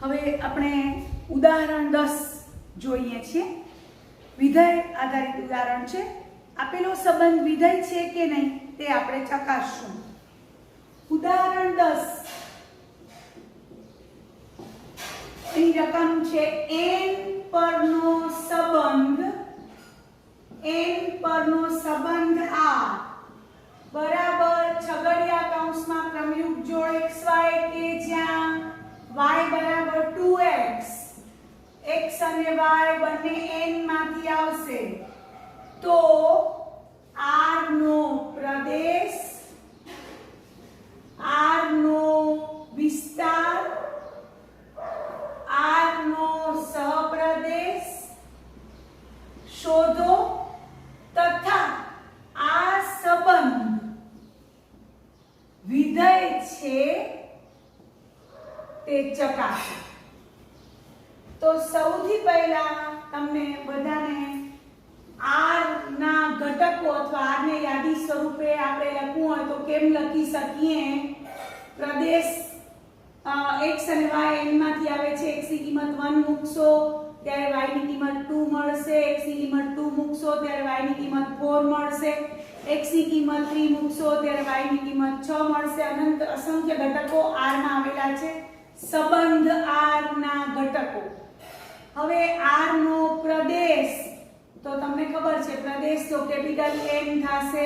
હવે આપણે ઉદાહરણ 10 જોઈએ છીએ। વિધેય આધારિત ઉદાહરણ છે। આપેલો સંબંધ વિધેય છે કે નહીં તે આપણે ચકાસશું। ઉદાહરણ 10 ની રકમ છે n પરનો સંબંધ r બરાબર છગડીયા કૌંસમાં ક્રમયુગ જોડ xy કે જ્યાં y બરાબર 2x x અને y બંને n માંથી આવશે તો r નો પ્રદેશ r નો વિસ્તાર r નો સહપ્રદેશ શોધો તથા આ સંબંધ વિધેય છે તે ચકાસો। તો સૌથી પહેલા તમને બધાને r ના ઘટકો અથવા r ને યાદી સ્વરૂપે આપણે લખવું હોય તો કેમ લખી શકીએ? પ્રદેશ x અને y n માંથી આવે છે। x ની કિંમત 1 મૂકશો ત્યારે y ની કિંમત 2 મળશે। x ની કિંમત 2 મૂકશો ત્યારે y ની કિંમત 4 મળશે। x ની કિંમત 3 મૂકશો ત્યારે y ની કિંમત 6 મળશે। અનંત અસંખ્ય ઘટકો r માં આવેલા છે। સંબંધ r ના ઘટકો। હવે r નો પ્રદેશ તો તમને ખબર છે પ્રદેશ તો કેપિટલ N થશે।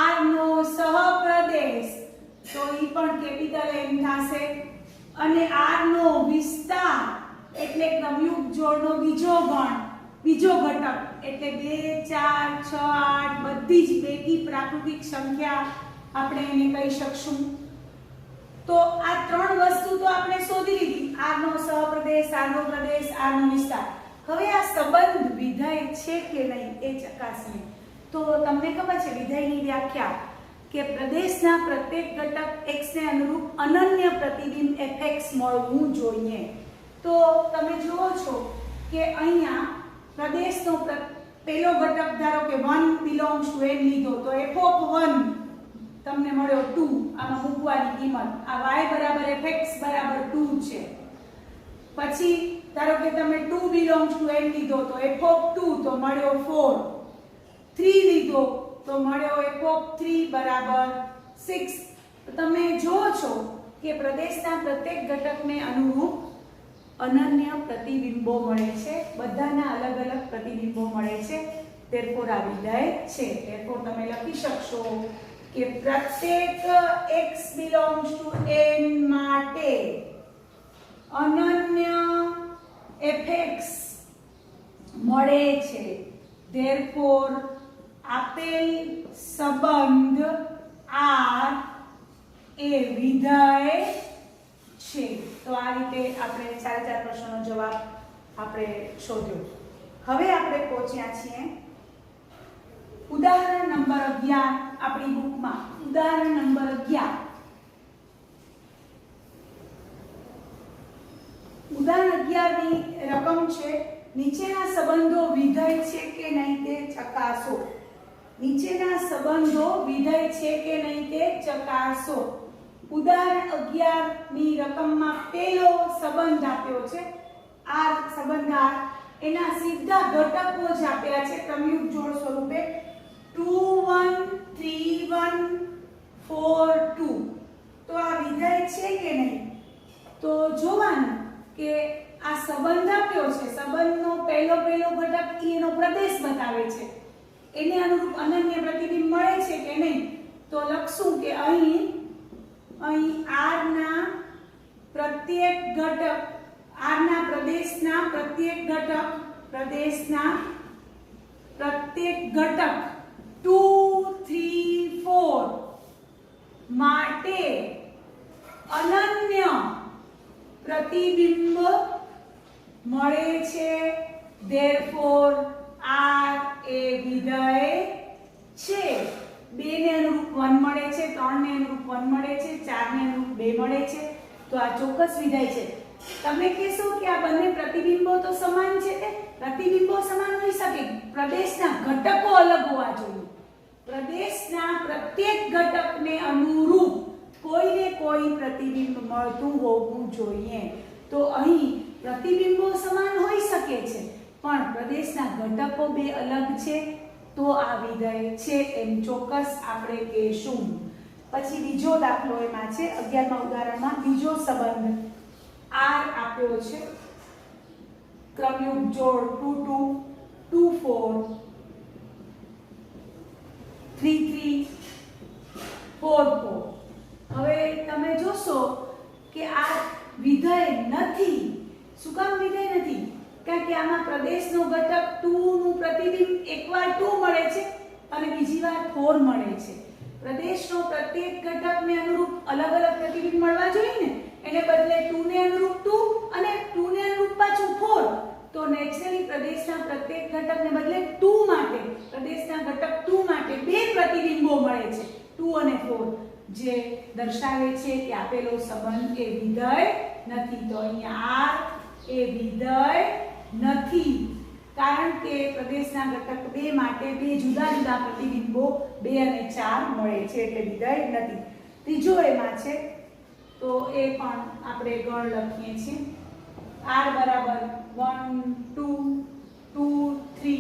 r નો સહપ્રદેશ તો ઈ પણ કેપિટલ N થશે અને r નો વિસ્તાર એટલે ક્રમયુગ જોડનો બીજો ઘટક એટલે 2 4 6 8 બધી જ બેકી પ્રાકૃતિક સંખ્યા આપણે એને કહી શકશું। તો આ ત્રણ વસ્તુ તો આપણે શોધી લીધી, r નો સહપ્રદેશ, r નો પ્રદેશ, r નો વિસ્તાર। હવે આ સંબંધ વિધેય છે કે નહીં એ ચકાસણી। તો તમને ખબર છે વિધેયની વ્યાખ્યા કે પ્રદેશના પ્રત્યેક ઘટક x ને અનુરૂપ અનન્ય પ્રતિબિંબ fx મળવું જોઈએ। તો તમે જુઓ છો કે અહીંયા પ્રદેશનો પહેલો ઘટક ધારો કે 1 બિલોંગ્સ ટુ n લીધો તો f ઓફ 1 તમને મળ્યો 2, આમાં મૂકવાની કિંમત આ y બરાબર fx બરાબર 2 છે। પછી ધારો કે તમે 2 બિલોંગ્સ ટુ n લીધો તો f ઓફ 2 તો મળ્યો 4, 3 લીધો તો મળ્યો f ઓફ 3 બરાબર 6। તો તમે જુઓ છો કે પ્રદેશના પ્રત્યેક ઘટકને અનુરૂપ અનન્ય પ્રતિબિંબો મળે છે, બધાના અલગ અલગ પ્રતિબિંબો મળે છે। therefore આ વિધેય છે। therefore તમે લખી શકશો કે પ્રત્યેક x belongs to n માટે અનન્ય fx મળે છે। therefore આપેલ સંબંધ r એ વિધેય છે। તો આ રીતે આપણે 4 પ્રશ્નોનો જવાબ આપણે શોધ્યો। હવે આપણે પહોંચ્યા છીએ ઉદાહરણ નંબર 11 આપણી બુકમાં। ઉદાહરણ નંબર 11 ઉદાહરણ 11 ની રકમ છે નીચેના સંબંધો વિધેય છે કે નહીં તે ચકાસો। નીચેના સંબંધો વિધેય છે કે નહીં તે ચકાસો। ઉદાહરણ 11 ની રકમમાં પહેલો સંબંધ આપ્યો છે r સંબંધ r, એના સીધા ઘટકો જ આપ્યા છે ક્રમયુગ જોડ સ્વરૂપે 2 1 3 1 4 2। તો આ વિધેય છે કે નહીં તો જોવાનું કે આ સંબંધ આપ્યો છે, સંબંધનો પહેલો ઘટક એનો પ્રદેશ બતાવે છે, એને અનુરૂપ અનન્ય પ્રતિબિંબ મળે છે કે નહીં। તો લખશું કે અહીં r ના પ્રત્યેક ઘટક r ના પ્રદેશના પ્રત્યેક ઘટક 2 3 4 માટે અનન્ય પ્રતિબિંબ મળે છે। therefore r એ વિધેય છે। 2 ને અનુરૂપ 1 મળે છે, 3 ને અનુરૂપ 1 મળે છે, 4 ને અનુરૂપ 2 મળે છે, તો આ ચોક્કસ વિધેય છે। તમે કહેશો કે આ બંને પ્રતિબિંબો તો સમાન છે, તે પ્રતિબિંબો સમાન હોઈ શકે, પ્રદેશના ઘટકો અલગ હોવા જોઈએ। પ્રદેશના પ્રત્યેક ઘટકને અનુરૂપ કોઈને કોઈ પ્રતિબિંબ મળતું હોવું જોઈએ। તો અહીં પ્રતિબિંબો સમાન હોઈ શકે છે પણ પ્રદેશના ઘટકો બે અલગ છે તો આ વિધેય છે એમ ચોક્કસ આપણે કહેશું. પછી બીજો દાખલો એમાં છે 11મા ઉદાહરણમાં બીજો સંબંધ r આપ્યો છે ક્રમયુક્ત જોડ 2 2 2 4 3 3 4 4. હવે તમે જોશો કે આ વિધેય નથી. શું કામ વિધેય નથી? કારણ કે આમાં પ્રદેશનો ઘટક 2 નું પ્રતિબિંબ એકવાર 2 મળે છે અને બીજી વાર 4 મળે છે. પ્રદેશનો પ્રત્યેક ઘટકને અનુરૂપ અલગ અલગ પ્રતિબિંબ મળવા જોઈએ ને, એને બદલે 2 ને અનુરૂપ 2 અને 2 ને અનુરૂપ પાછું 4. તો નેચરલી પ્રદેશના પ્રત્યેક ઘટકને બદલે 2 માટે પ્રદેશના ઘટક 2 માટે બે પ્રતિબિંબો મળે છે 2 અને 4, જે દર્શાવે છે કે આપેલો સંબંધ એ વિધેય નથી. તો અહીંયા r એ વિધેય નથી કારણ કે પ્રદેશના ઘટક 2 માટે બે જુદા જુદા પ્રતિબિંબો 2 અને 4 મળે છે એટલે વિધેય નથી. ત્રીજો એમાં છે તો એ પણ આપણે ગણ લખીએ છીએ. r બરાબર 1 2 2 3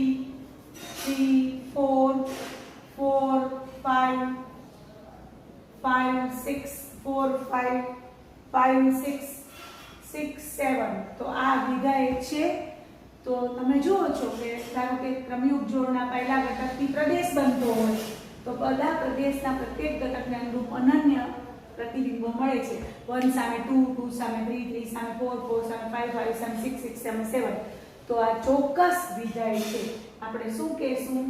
3 4 4 5 5 6 4 5 5 6 6 7. તો આ વિધેય છે. તો તમે જુઓ છો કે ધારો કે ક્રમયુક્ત જોડના પહેલા ઘટકથી પ્રદેશ બનતો હોય તો બધા પ્રદેશના પ્રત્યેક ઘટકને અનુરૂપ અનન્ય પ્રતિબિંબો મળે છે. 1 સામે 2 2 સામે 3 3 સામે 4 4 સામે 5 5 સામે 6 6 સામે 7. તો આ ચોક્કસ વિધેય છે. આપણે શું કહેશું?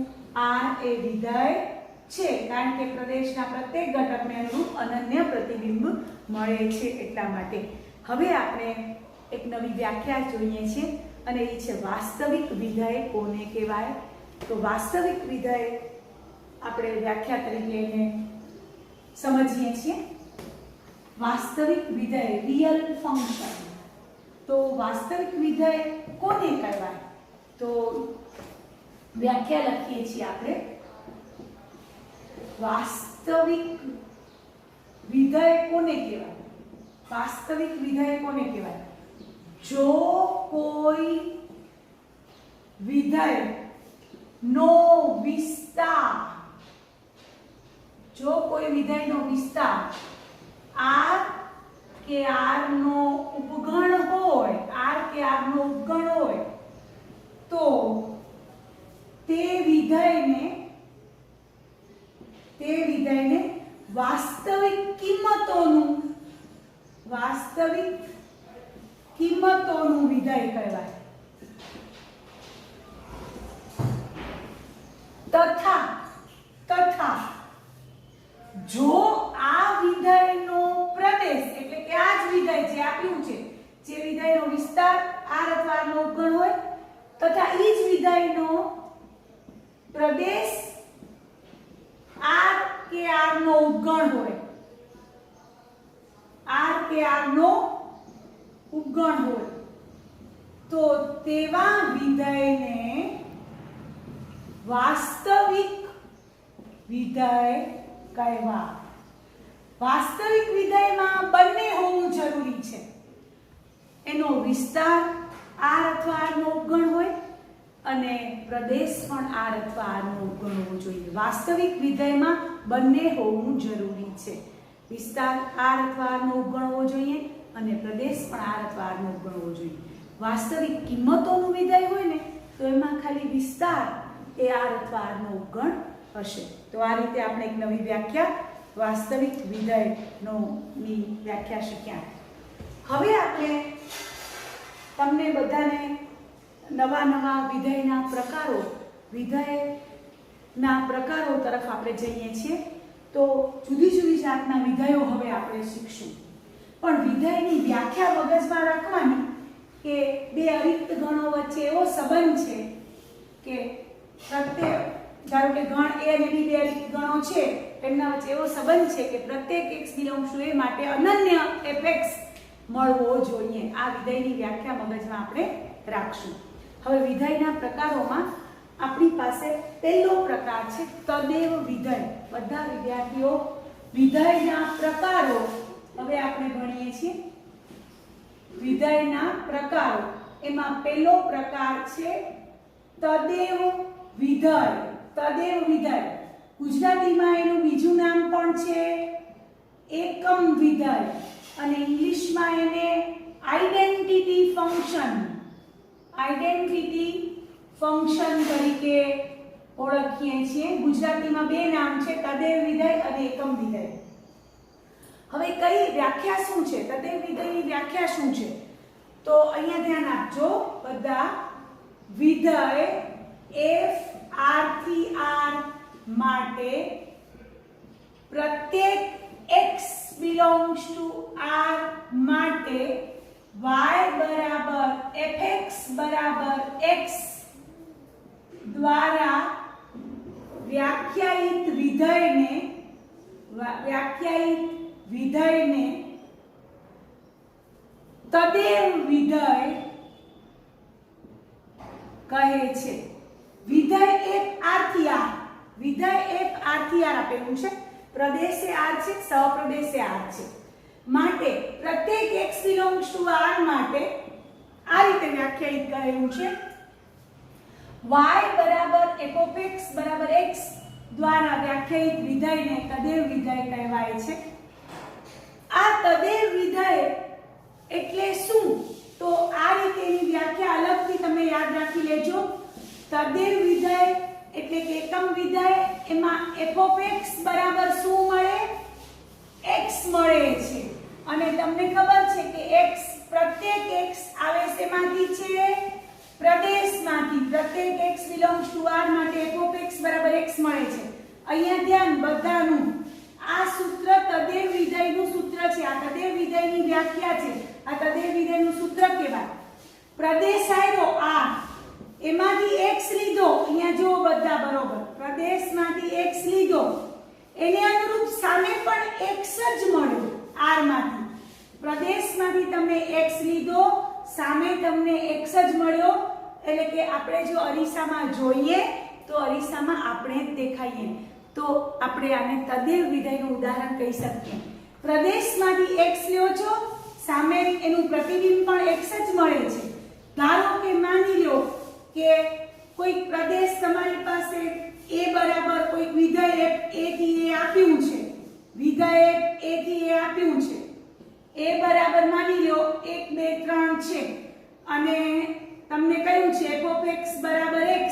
r એ વિધેય છે કારણ કે પ્રદેશના પ્રત્યેક ઘટકને અનુરૂપ અનન્ય પ્રતિબિંબ મળે છે એટલા માટે. હવે આપણે એક નવી વ્યાખ્યા જોઈએ છીએ અને એ છે વાસ્તવિક વિધેય કોને કહેવાય. તો વાસ્તવિક વિધેય આપણે વ્યાખ્યા તરીકે એને સમજીએ છીએ. વાસ્તવિક વિધેય રિયલ ફંક્શન. તો વાસ્તવિક વિધેય કોને કહેવાય? તો વ્યાખ્યા લખીએ છીએ આપણે. વાસ્તવિક વિધેય કોને કહેવાય? વાસ્તવિક વિધેય કોને કહેવાય? જો કોઈ વિધેય નો વિસ્તાર, જો કોઈ વિધેયનો વિસ્તાર r કે r નો ઉપગણ હોય, r કે r નો ઉપગણ હોય તો તે વિધેયને વાસ્તવિક કિંમતોનું વિધેય કહેવાય. તથા જો આ વિધેયનો પ્રદેશ એટલે કે આ જ વિધેય જે આપ્યું છે, જે વિધેયનો વિસ્તાર r અથવા r નો ઉપગણ હોય તથા એ જ વિધેયનો પ્રદેશ r કે r નો ઉપગણ હોય, r કે r નો ઉપગણ હોય તો તેવા વિધેયને વાસ્તવિક વિધેય કહેવાય. વાસ્તવિક વિધેયમાં બંને હોવું જરૂરી છે. એનો વિસ્તાર r અથવા r નો ઉપગણ હોય અને પ્રદેશ પણ r અથવા r નો ઉપગણ હોવો જોઈએ. વાસ્તવિક વિધેયમાં બંને હોવું જરૂરી છે. વિસ્તાર r અથવા r નો ઉપગણ હોવો જોઈએ અને પ્રદેશ પણ r અથવા r નો ઉપગણ હોવો જોઈએ. વાસ્તવિક કિંમતોનું વિધેય હોય ને તો એમાં ખાલી વિસ્તાર એ r અથવા r નો ઉપગણ હશે. તો આ રીતે આપણે એક નવી વ્યાખ્યા વાસ્તવિક વિધેયનો ની વ્યાખ્યા શીખ્યા. હવે આપણે તમને બધાને નવા વિધેયના પ્રકારો તરફ આપણે જઈએ છીએ. તો જુદી જુદી જાતના વિધેયો હવે આપણે શીખશું. પણ વિધેયની વ્યાખ્યા મગજમાં રાખવાની કે બે અરિક્ત ગણો વચ્ચે એવો સંબંધ છે કે પ્રત્યેક ધારો કે ગણ a અને b બે અરિક્ત ગણો છે, તેમના વચ્ચે એવો સંબંધ છે કે પ્રત્યેક x બિલોંગ્સ ટુ a માટે અનન્ય fx મળવો જોઈએ. આ વિધેયની વ્યાખ્યા મગજમાં આપણે રાખશું. હવે વિધેયના પ્રકારોમાં આપણી પાસે પહેલો પ્રકાર છે તદેવ વિધેય. બધા વિદ્યાર્થીઓ વિધેયના પ્રકારો હવે આપણે ભણીએ છીએ. વિધેયના પ્રકારો. એમાં પહેલો પ્રકાર છે તદેવ વિધેય. તદેવ વિધેય ગુજરાતીમાં એનું બીજું નામ પણ છે એકમ વિધેય અને ઇંગ્લિશમાં એને આઇડેન્ટિટી ફંક્શન તરીકે ઓળખીએ છીએ. ગુજરાતીમાં બે નામ છે, તદેવ વિધેય અને એકમ વિધેય. હવે કઈ વ્યાખ્યા શું છે? તદેવ વિધેયની વ્યાખ્યા શું છે? તો અહીંયા ધ્યાન આપજો બધા. વિધેય f r થી r માટે પ્રત્યેક x belongs to r માટે y બરાબર fx બરાબર x દ્વારા વ્યાખ્યાયિત વિધેયને તદેવ વિધેય કહે છે. વિધેય f r થી r આપેલું છે. પ્રદેશ એ r છે, સહપ્રદેશ એ r છે. માટે પ્રત્યેક x belongs to r માટે આ રીતે વ્યાખ્યાયિત કરેલું છે. y બરાબર fx બરાબર x દ્વારા વ્યાખ્યાયિત વિધેયને તદેવ વિધેય કહેવાય છે. આ તદેવ વિધેય એટલે શું? તો આ રીતેની વ્યાખ્યા અલગથી તમે યાદ રાખી લેજો. તદેવ વિધેય એટલે કે એકમ વિધેય, એમાં fx બરાબર શું મળે? x મળે છે. અને તમને ખબર છે કે x પ્રત્યેક x આવે શેમાંથી છે? પ્રદેશમાંથી. પ્રત્યેક x belongs to r માટે fx બરાબર x મળે છે. અહીંયા ધ્યાન બધાનું. આ સૂત્ર તદેવ વિધેયનું સૂત્ર છે. આ તદેવ વિધેયની વ્યાખ્યા છે. આ તદેવ વિધેયનું સૂત્ર કહેવાય. પ્રદેશ આવ્યો r, એમાંથી x લીધો. અહીંયા જો બધા બરોબર. પ્રદેશમાંથી x લીધો, એને અનુરૂપ સામે પણ x જ મળ્યો r માંથી. પ્રદેશમાંથી તમે x લીધો, સામે તમને x જ મળ્યો. એટલે કે આપણે જો અરીસામાં જોઈએ તો અરીસામાં આપણે જ દેખાઈએ. તો આપણે આને તદેવ વિધેયનું ઉદાહરણ કહી શકીએ. પ્રદેશમાંથી x લ્યો છો, સામે એનું પ્રતિબિંબ પણ x જ મળે છે. ધારો કે માની લો કે કોઈ પ્રદેશ તમારી પાસે a બરાબર કોઈ વિધેય a થી a આપ્યું છે. વિધેય a થી a આપ્યું છે. a બરાબર માની લો 1 2 3 છે અને તમને કહ્યું છે fx બરાબર x.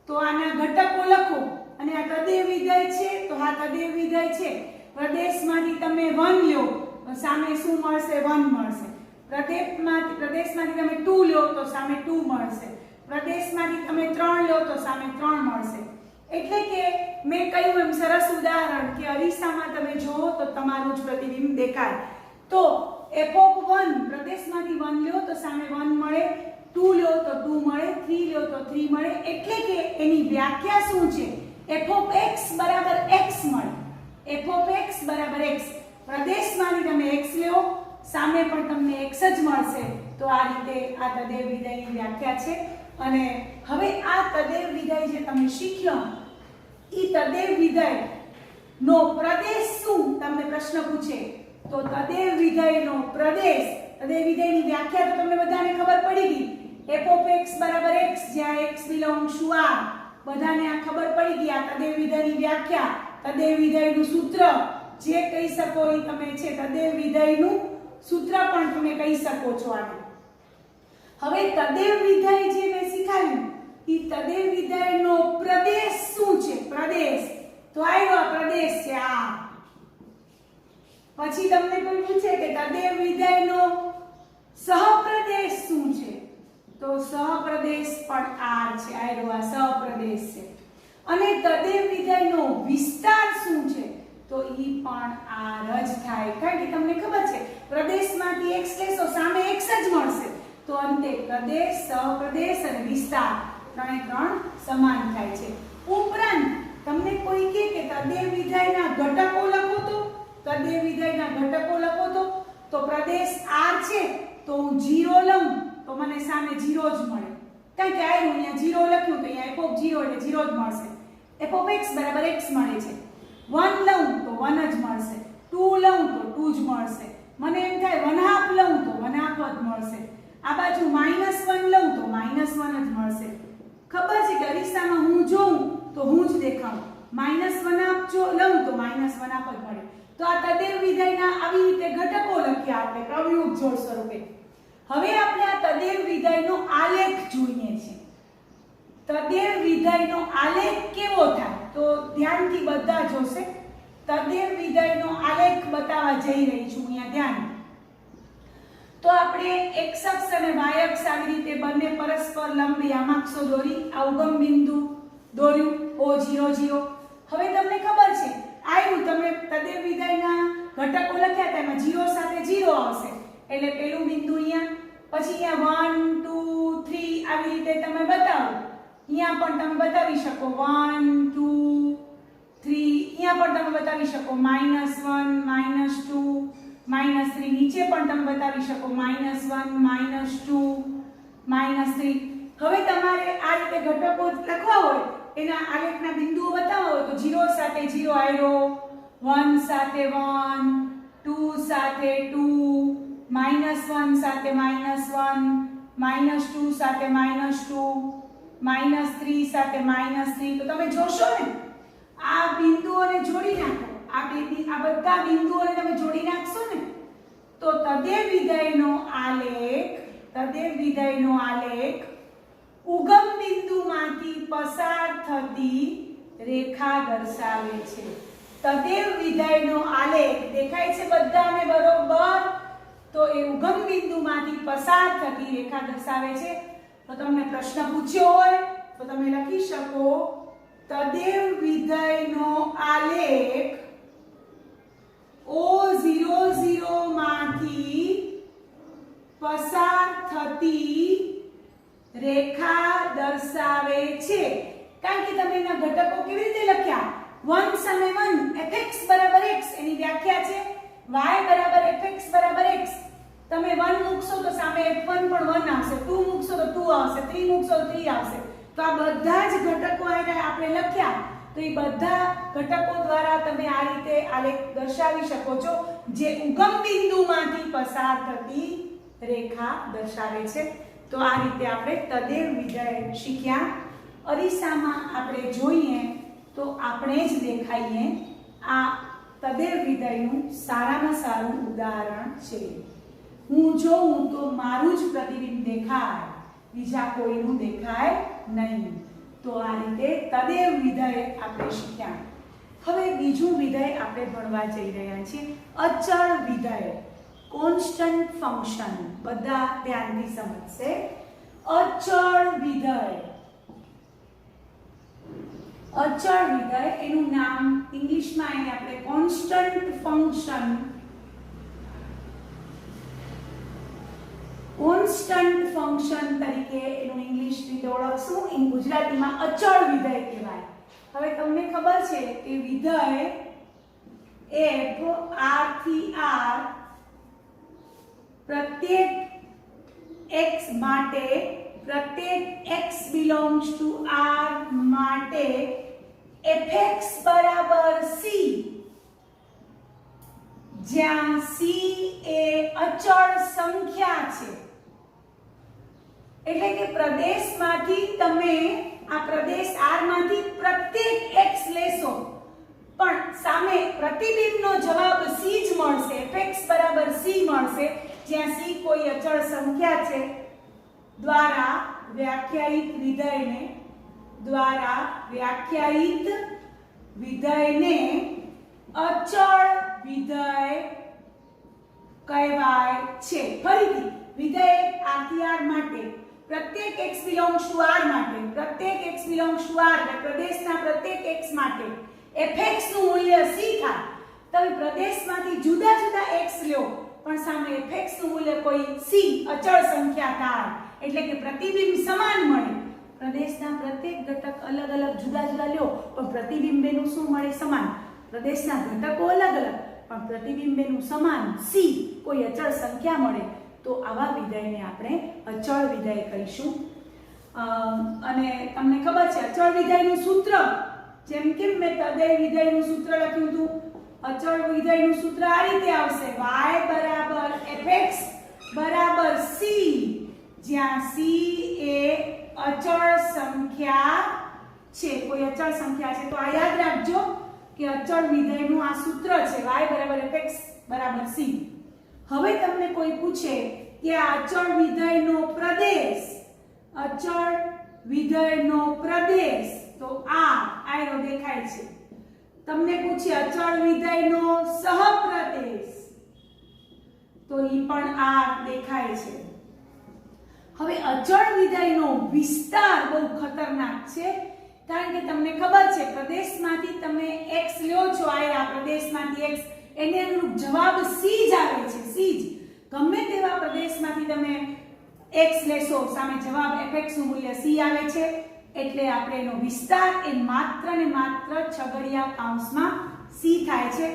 તો આના ઘટકો લખો અને આ તદેવ વિધેય છે. તો આ તદેવ વિધેય છે. પ્રદેશમાંથી તમે 1 લ્યો તો સામે શું મળશે? 1 મળશે. પ્રદેશમાંથી તમે 2 લ્યો તો સામે 2 મળશે. પ્રદેશમાંથી તમે 3 લ્યો તો સામે 3 મળશે. એટલે કે મેં કહ્યું એમ સરસ ઉદાહરણ કે અરીસામાં તમે જુઓ તો તમારું જ પ્રતિબિંબ દેખાય. તો f(1) પ્રદેશમાંથી 1 લ્યો તો સામે 1 મળે, 2 લ્યો તો 2 મળે, 3 લ્યો તો 3 મળે. એટલે કે એની વ્યાખ્યા શું છે? fx બરાબર x મળે. fx બરાબર x. પ્રદેશમાંથી તમે x લ્યો, સામે પણ તમને x જ મળશે. તો આ રીતે આ તદેવ વિધેયની વ્યાખ્યા છે. અને હવે આ તદેવ વિધેય જે તમે શીખ્યો, ઈ તદેવ વિધેય નો પ્રદેશ શું? તમને પ્રશ્ન પૂછે તો તદેવ વિધેયનો પ્રદેશ, તદેવ વિધેયની વ્યાખ્યા તો તમને બધાને ખબર પડી ગઈ. fx બરાબર x, જ્યાં x belongs to r. બધાને આ ખબર પડી ગઈ. આ તદેવ વિધેયની વ્યાખ્યા, તદેવ વિધેયનું સૂત્ર જે કહી શકો એ તમે છે. તદેવ વિધેયનું સૂત્ર પણ તમે કહી શકો છો આને. હવે તદેવ વિધેય જે મેં શીખવ્યું, ઈ તદેવ વિધેયનો પ્રદેશ શું છે? પ્રદેશ તો આવ્યો પ્રદેશ છે આ. પછી તમને કોઈ પૂછે કે તદેવ વિધેયનો સહપ્રદેશ શું છે? તો સહપ્રદેશ પણ r છે. આવ્યો આ સહપ્રદેશ છે. અને તદેવ વિધેયનો વિસ્તાર શું છે? તો ઈ પણ r જ થાય. કારણ કે તમને ખબર છે પ્રદેશમાંથી x લેશો સામે x જ મળશે. તો અંતે પ્રદેશ, સહપ્રદેશ અને વિસ્તાર ત્રણે ત્રણ સમાન થાય છે. ઉપરાંત તમને કોઈ કહે કે તદેવ વિધેયના ઘટકો લખો તદેવ વિધેયના ઘટકો લખો તો પ્રદેશ r છે તો હું 0 લઉં તો મને સામે 0 જ મળે. કારણ કે આવ્યું અહીંયા 0 લખ્યું તો અહીંયા f(0) એટલે 0 જ મળશે. fx બરાબર x મળે છે. 1 લઉં તો 1 જ મળશે. 2 લઉં તો 2 જ મળશે. મને એમ થાય 1/2 લઉં તો 1/2 જ મળશે, આ બાજુ -1 લઉં તો -1 જ મળશે. ખબર છે કે અરીસામાં હું જોઉં તો હું જ દેખાઉં, -1/2 જો લઉં તો -1/2 જ મળે. તો આ તદેવ વિધેયના આવી રીતે ઘટકો લખ્યા આપણે પ્રવયુક્ત જોડ સ્વરૂપે. હવે આપણે આ તદેવ વિધેયનો આલેખ જોઈએ છે. તદેવ વિધેયનો આલેખ કેવો થાય તો ધ્યાનથી બધા જોશે. તદેવ વિધેયનો આલેખ બતાવવા જઈ રહી છું અહીંયા ધ્યાન. તો આપણે x અક્ષ અને y અક્ષ આવી રીતે બંને પરસ્પર લંબ યામાક્ષો દોરી આ ઉગમ બિંદુ દોર્યું O00. હવે તમને ખબર છે આવ્યું તમે તદેવ વિધેયના ઘટકો લખ્યા હતા એમાં 0 સાથે 0 આવશે એટલે પેલું બિંદુ અહીંયા, પછી અહીંયા 1 2 3 આવી રીતે તમે બતાવો. અહીંયા પણ તમે બતાવી શકો 1 2 3, અહીંયા પણ તમે બતાવી શકો -1 -2 -3, નીચે પણ તમે બતાવી શકો -1 -2 -3. હવે તમારે આ રીતે ઘટકો લખવા હોય એના આલેખના બિંદુઓ બતાવવા હોય તો 0 સાથે 0 આવ્યો, 1 સાથે 1, 2 સાથે 2, -1 સાથે -1, -2 સાથે -2, -3 સાથે -3. તો તમે જોશો ને આ બિંદુઓને જોડી નાખો, આ બધા બિંદુઓને તમે જોડી નાખશો ને તો તદેવ વિધેયનો આલેખ ઉગમ બિંદુમાંથી પસાર થતી રેખા દર્શાવે છે. તદેવ વિધેયનો આલેખ દેખાય છે બધાને બરોબર? તો એ ઉગમ બિંદુમાંથી પસાર થતી રેખા દર્શાવે છે. તો તમને પ્રશ્ન પૂછ્યો હોય તો તમે લખી શકો તદેવ વિધેયનો આલેખ O00 માંથી પસાર થતી રેખા દર્શાવે છે. કારણ કે તમે એના ઘટકો કેવી રીતે લખ્યા? 1 સામે 1 fx બરાબર x એની વ્યાખ્યા છે y બરાબર fx બરાબર x. તમે 1 મૂકશો તો સામે f1 પણ 1 આવશે, 2 મૂકશો તો 2 આવશે, 3 મૂકશો તો 3 આવશે. તો આ બધા જ ઘટકો આપણે લખ્યા તો એ બધા ઘટકો દ્વારા તમે આ રીતે આલેખ દર્શાવી શકો છો જે ઉગમ બિંદુમાંથી પસાર થતી રેખા દર્શાવે છે. તો આ રીતે આપણે તદેવ વિધેય શીખ્યા. અરીસામાં આપણે જોઈએ તો આપણે જ દેખાઈએ. આ તદેવ વિધેયનું સારામાં સારું ઉદાહરણ છે. હું જોઉં તો મારું જ પ્રતિબિંબ દેખાય, બીજા કોઈનું દેખાય નહીં. તો આ રીતે તદેવ વિધેય આપણે શીખ્યા. હવે બીજું વિધેય આપણે ભણવા જઈ રહ્યા છીએ અચળ વિધેય, કોન્સ્ટન્ટ ફંક્શન. બધા ધ્યાનથી સમજશે. અચળ વિધેય એનું નામ ઇંગ્લિશમાં અહીં આપણે કોન્સ્ટન્ટ ફંક્શન તરીકે એનું ઇંગ્લિશ રીતે ઓળખશું. ગુજરાતીમાં અચળ વિધેય કહેવાય. હવે તમને ખબર છે કે વિધેય f r થી r પ્રત્યેક x માટે, પ્રત્યેક x belongs to r માટે fx બરાબર c, જ્યાં c એ અચળ સંખ્યા છે. એટલે કે પ્રદેશમાંથી તમે આ પ્રદેશ r માંથી પ્રત્યેક x લેશો પણ સામે પ્રતિબિંબનો જવાબ c જ મળશે, fx બરાબર c મળશે, જ્યાં c કોઈ અચળ સંખ્યા છે. દ્વારા વ્યાખ્યાયિત વિધેયને અચળ વિધેય કહેવાય છે. ફરીથી વિધેય r થી r માટે પ્રત્યેક x belongs to r માટે, પ્રત્યેક x belongs to r એટલે પ્રદેશના પ્રત્યેક x માટે fx નું મૂલ્ય c થાય. તમે પ્રદેશમાંથી જુદા જુદા x લ્યો પણ સામે fx નું મૂલ્ય કોઈ c અચળ સંખ્યા થાય એટલે કે પ્રતિબિંબ સમાન મળે. પ્રદેશના પ્રત્યેક ઘટક અલગ અલગ જુદા જુદા લ્યો પણ પ્રતિબિંબેનું શું મળે? સમાન. પ્રદેશના ઘટકો અલગ અલગ પણ પ્રતિબિંબેનું સમાન c કોઈ અચળ સંખ્યા મળે તો આવા વિધેયને આપણે અચળ વિધેય કહીશું. અને તમને ખબર છે અચળ વિધેયનું સૂત્ર, જેમ કે મેં તદેવ વિધેયનું સૂત્ર લખ્યું હતું અચળ વિધેયનું સૂત્ર આ રીતે આવશે y બરાબર fx બરાબર c, જ્યાં c એ અચળ સંખ્યા છે, કોઈ અચળ સંખ્યા છે. તો આ યાદ રાખજો કે અચળ વિધેયનું આ સૂત્ર છે y બરાબર fx બરાબર c. હવે તમને કોઈ પૂછે કે આ અચળ વિધેયનો પ્રદેશ, અચળ વિધેયનો પ્રદેશ, તો આયરો દેખાય છે. તમને પૂછે અચળ વિધેયનો સહપ્રદેશ, તો ઈ પણ આ દેખાય છે. હવે અચળ વિધેયનો વિસ્તાર બહુ ખતરનાક છે, કારણ કે તમને ખબર છે પ્રદેશમાંથી તમે x લ્યો છો, આ પ્રદેશમાંથી x, એને અનુરૂપ જવાબ c જ આવે છે. c જ ગમે તેવા પ્રદેશમાંથી તમે x લેશો, સામે જવાબ fx નું મૂલ્ય c આવે છે. એટલે આપણે એનો વિસ્તાર એ માત્ર ને માત્ર છગડીયા કૌંસમાં c થાય છે,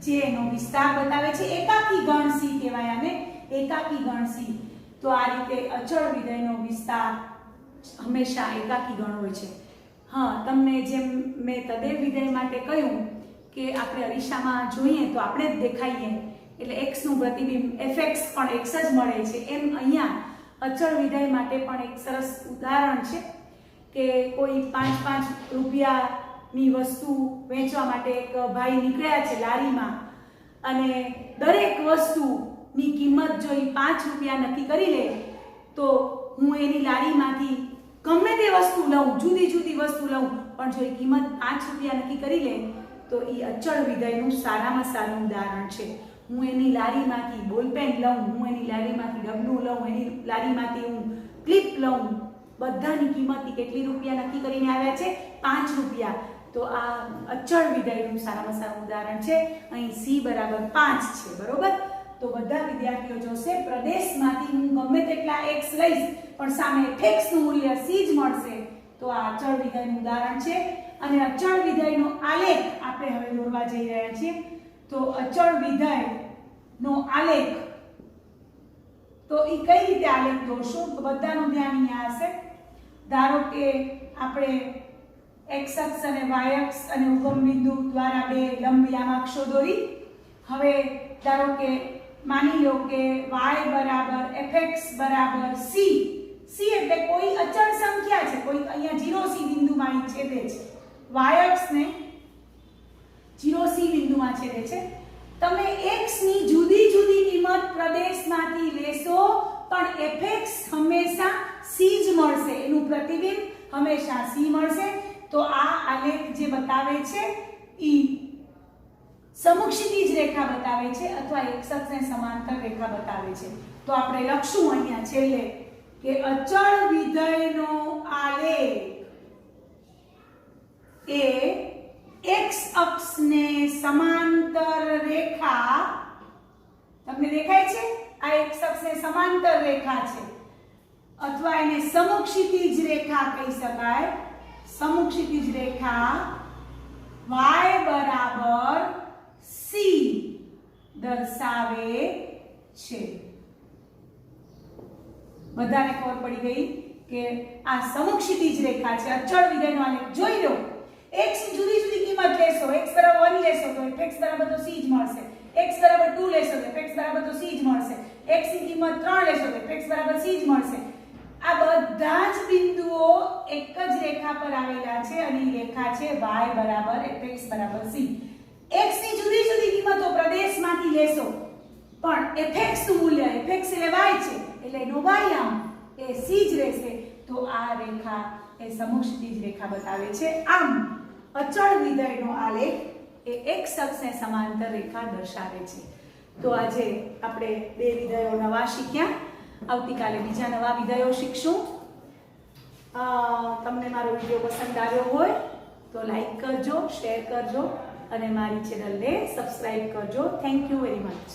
જે એનો વિસ્તાર બતાવે છે. એકાકી ગણ c કહેવાય આને, એકાકી ગણ c. તો આ રીતે અચળ વિધેયનો વિસ્તાર હંમેશા એકાકી ગણ હોય છે. હા, તમને જેમ મેં તદેવ વિધેય માટે કહ્યું કે આપણે અરીસામાં જોઈએ તો આપણે જ દેખાઈએ, એટલે x નું પ્રતિબિંબ fx પણ x જ મળે છે. એમ અહીંયા અચળ વિધેય માટે પણ એક સરસ ઉદાહરણ છે કે કોઈ 5-5 રૂપિયાની વસ્તુ વેચવા માટે એક ભાઈ નીકળ્યા છે લારીમાં, અને દરેક વસ્તુની કિંમત જો 5 રૂપિયા નક્કી કરી લે, તો હું એની લારીમાંથી ગમે તે વસ્તુ લઉં, જુદી જુદી વસ્તુ લઉં, પણ જો એ કિંમત 5 રૂપિયા નક્કી કરી લે, તો એ અચળ વિધેયનું સારામાં સારું ઉદાહરણ છે. હું એની લારીમાંથી બોલપેન લઉં, હું એની લારીમાંથી ડબલું લઉં, એની લારીમાંથી હું ક્લિપ લઉં, બધાની કિંમત કેટલી રૂપિયા નક્કી કરીને આવ્યા છે? 5 રૂપિયા. તો આ અચળ વિધેયનું સારામાં સારું ઉદાહરણ છે. અહીં c બરાબર 5 છે, બરોબર? તો બધા વિદ્યાર્થીઓ જોશે પ્રદેશમાંથી હું ગમે તેટલા x લઈશ, પણ સામે fx નું મૂલ્ય c જ મળશે. તો આ અચળ વિધેયનું ઉદાહરણ છે. અને અચળ વિધેયનો આલેખ આપણે હવે દોરવા જઈ રહ્યા છીએ. તો અચળ વિધેયનો આલેખ, તો એ કઈ રીતે આલેખ દોરશું? તો બધાનું ધ્યાન અહીંયા હશે. ધારો કે આપણે x અક્ષ અને y અક્ષ અને ઉગમ બિંદુ દ્વારા બે લંબ યામાક્ષો દોરી. હવે ધારો કે માની લો કે y બરાબર fx બરાબર c. c એટલે કોઈ અચળ સંખ્યા છે, કોઈ અહીંયા 0c બિંદુમાં છેદે છે. y અક્ષને 0c બિંદુમાં છેદે છે. તમે x ની જુદી જુદી કિંમત પ્રદેશમાંથી લેશો, પણ fx હંમેશા c જ મળશે, એનું પ્રતિબિંબ હંમેશા c મળશે. તો આ આલેખ જે બતાવે છે ઈ સમક્ષિતિજ રેખા બતાવે છે, અથવા x અક્ષને સમાંતર રેખા બતાવે છે. તો આપણે લખશું અહીંયા છેલ્લે કે અચળ વિધેયનો આલેખ એ x અક્ષને સમાંતર રેખા, તમને દેખાય છે આ x અક્ષને સમાંતર રેખા છે, અથવા એને સમક્ષિતિજ રેખા કહી શકાય. સમક્ષિતિજ રેખા y બરાબર c દર્શાવે છે. બધાને ખબર પડી ગઈ કે આ સમક્ષિતિજ રેખા છે. અચળ વિધેયનો આલેખ જોઈ લો. x ની જુદી જુદી કિંમત લેશો, x બરાબર 1 લેશો તો fx બરાબર તો c જ મળશે, x બરાબર 2 લેશો તો fx બરાબર તો c જ મળશે, x ની કિંમત 3 લેશો તો fx બરાબર c જ મળશે. આ બધા જ બિંદુઓ એક જ રેખા પર આવેલા છે, અને એ રેખા છે y બરાબર fx બરાબર c. x ની જુદી જુદી કિંમતો પ્રદેશમાંથી લેશો, પણ fx નું મૂલ્ય, fx એટલે y છે, એટલે એનો y આમ એ c જ રહેશે. તો આ રેખા એ સમક્ષિતિજ રેખા બતાવે છે. આમ અચળ વિધેયનો આલેખ એ x અક્ષને સમાંતર રેખા દર્શાવે છે. તો આજે આપણે બે વિધેયો નવા શીખ્યા. આવતીકાલે બીજા નવા વિધેયો શીખશું. તમને મારો વિડીયો પસંદ આવ્યો હોય તો લાઈક કરજો, શેર કરજો અને મારી ચેનલને સબસ્ક્રાઇબ કરજો. Thank you very much.